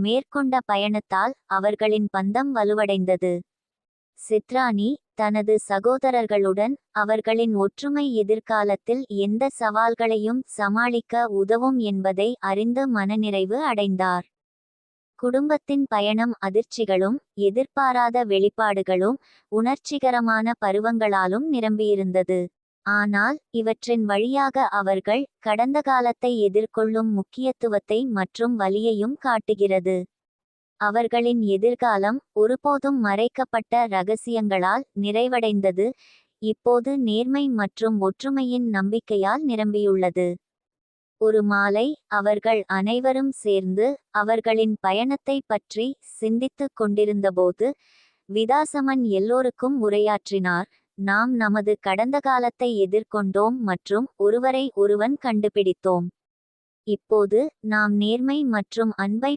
மேற்கொண்ட பயணத்தால் அவர்களின் பந்தம் வலுவடைந்தது. சித்ராணி தனது சகோதரர்களுடன் அவர்களின் ஒற்றுமை எதிர்காலத்தில் எந்த சவால்களையும் சமாளிக்க உதவும் என்பதை அறிந்து மனநிறைவு அடைந்தார். குடும்பத்தின் பயணம் அதிர்ச்சிகளும் எதிர்பாராத வெளிப்பாடுகளும் உணர்ச்சிகரமான பருவங்களாலும் நிரம்பியிருந்தது. ஆனால் இவற்றின் வழியாக அவர்கள் கடந்த காலத்தை எதிர்கொள்ளும் முக்கியத்துவத்தை மற்றும் வலியையும் காட்டுகிறது. அவர்களின் எதிர்காலம் ஒருபோதும் மறைக்கப்பட்ட இரகசியங்களால் நிறைவடைந்தது, இப்போது நேர்மை மற்றும் ஒற்றுமையின் நம்பிக்கையால் நிரம்பியுள்ளது. ஒரு மாலை அவர்கள் அனைவரும் சேர்ந்து அவர்களின் பயணத்தை பற்றி சிந்தித்துக் கொண்டிருந்தபோது விதாசமன் எல்லோருக்கும் உரையாற்றினார். நாம் நமது கடந்த காலத்தை எதிர்கொண்டோம் மற்றும் ஒருவரை ஒருவன் கண்டுபிடித்தோம். இப்போது நாம் நேர்மை மற்றும் அன்பை